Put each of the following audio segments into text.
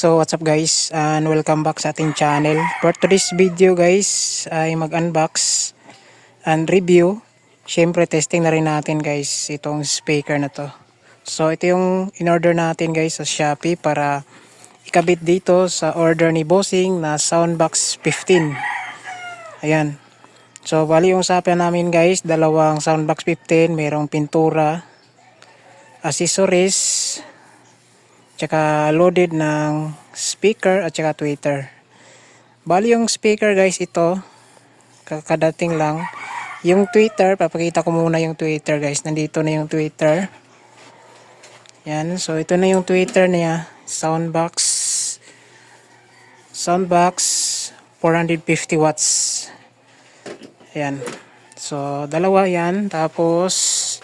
So what's up guys, and welcome back sa ating channel. For today's video guys ay mag-unbox and review. Syempre testing na rin natin guys itong speaker na to. So ito yung in-order natin guys sa Shopee para ikabit dito sa order ni Bossing na Soundbox 15. Ayan. So bali yung usapan namin guys, dalawang Soundbox 15, mayroong pintura, accessories, tsaka loaded ng speaker at tsaka tweeter. Bali yung speaker guys, ito kakadating lang. Yung tweeter, papakita ko muna yung tweeter guys. Nandito na yung tweeter. Yan, so ito na yung tweeter niya. Soundbox 450 watts. Ayan. So dalawa yan. Tapos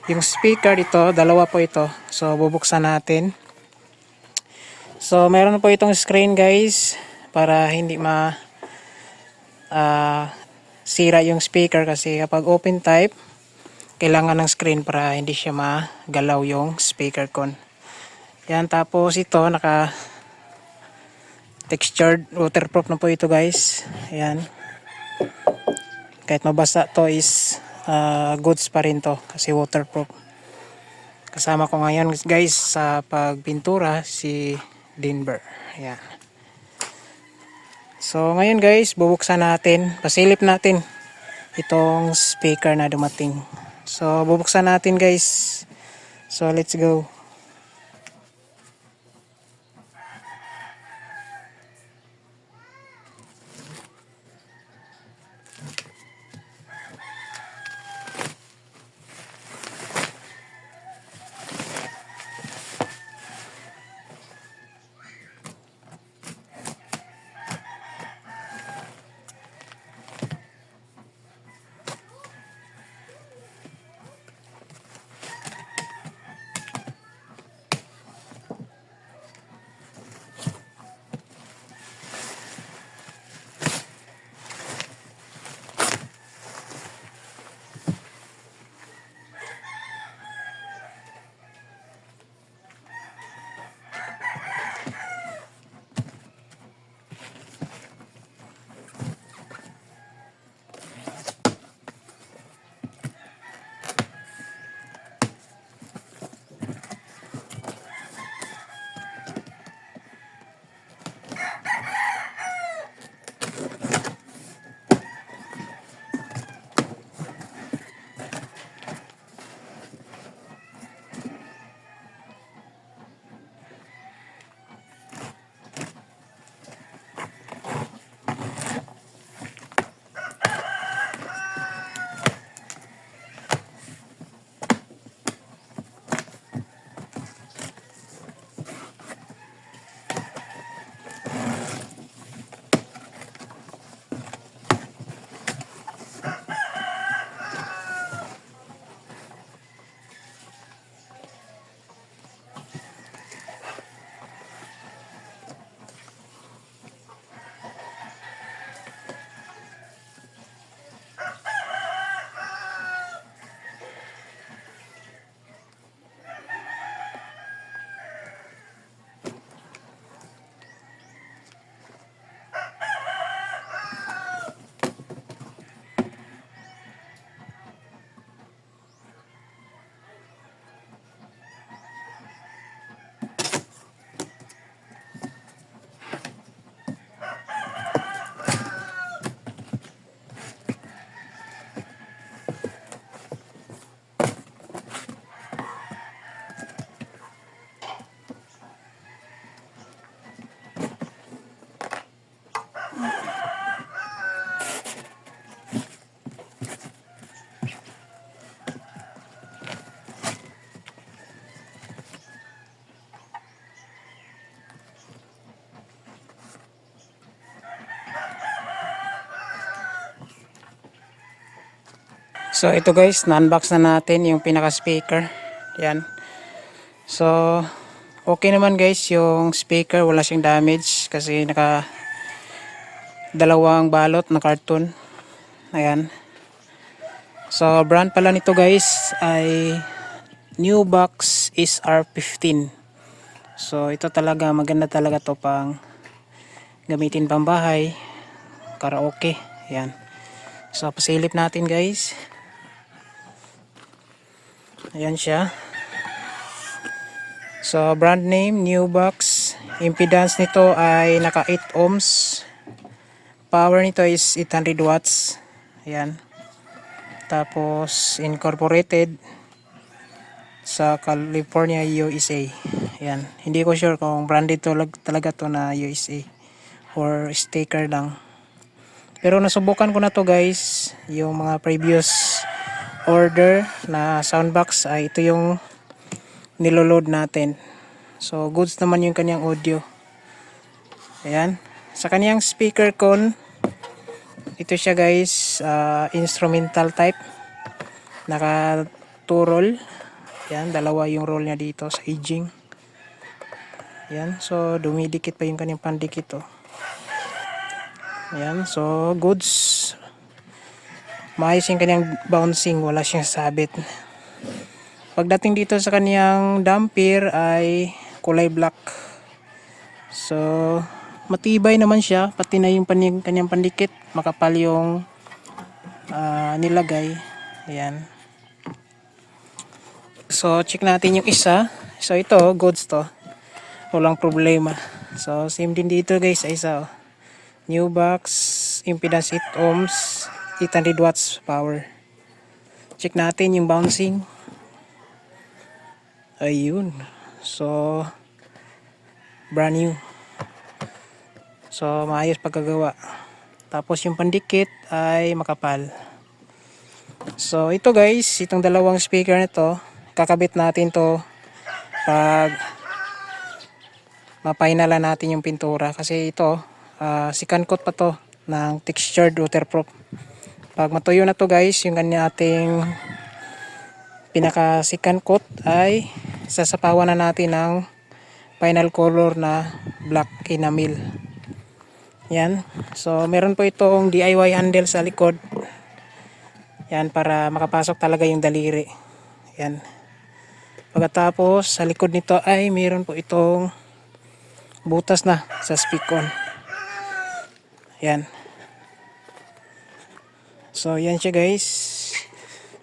yung speaker dito, dalawa po ito. So bubuksan natin. So meron po itong screen guys para hindi sira yung speaker, kasi kapag open type kailangan ng screen para hindi siya magalaw yung speaker con. Yan, tapos ito naka textured waterproof na po ito guys. Ayan, kahit mabasa to is goods pa rin to kasi waterproof. Kasama ko ngayon guys sa pagpintura si Denver. Ayan. So ngayon guys, bubuksan natin, pasilip natin itong speaker na dumating. So bubuksan natin guys. So let's go. So ito guys, na-unbox na natin yung pinaka speaker. Yan. So okay naman guys yung speaker, wala siyang damage kasi naka dalawang balot na karton. Ayan. So brand pala nito guys ay Newbox SR15. So ito talaga, maganda talaga to pang gamitin pang bahay, karaoke. Yan. So pasilip natin guys. Ayan siya. So brand name, new box. Impedance nito ay naka 8 ohms. Power nito is 800 watts. Ayan. Tapos incorporated sa California, USA. Ayan. Hindi ko sure kung branded to talaga to na USA or sticker lang. Pero nasubukan ko na to guys. Yung mga previous order na soundbox ay ito yung niloload natin. So goods naman yung kanyang audio. Ayan. Sa kanyang speaker con, ito siya guys, instrumental type. Naka 2 roll. Ayan, dalawa yung roll niya dito sa aging. Ayan, so dumidikit pa yung kanyang pandikit oh. Ayan, so goods. Maayos yung kanyang bouncing, wala siyang sabit. Pagdating dito sa kanyang damper ay kulay black. So matibay naman siya, pati na yung kanyang pandikit, makapal yung nilagay. Ayan. So check natin yung isa. So ito, goods to. Walang problema. So same din dito guys, isa oh. New box, impedance 8 ohms, 800 watts power. Check natin yung bouncing. Ayun. So brand new. So maayos pagkagawa. Tapos yung pandikit ay makapal. So ito guys, itong dalawang speaker nito, kakabit natin to pag mapainala natin yung pintura. Kasi ito, second coat pa to ng textured waterproof. Pag matuyo na to guys, yung ating pinaka second coat ay sasapawan na natin ng final color na black enamel. Yan. So meron po itong DIY handle sa likod. Yan, para makapasok talaga yung daliri. Yan. Pagkatapos sa likod nito ay meron po itong butas na sa speak-on. Yan. So yan siya guys.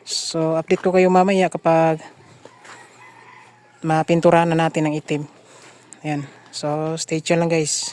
So update ko kayo mamaya kapag mapinturahan na natin ng itim. Yan. So stay tuned lang guys.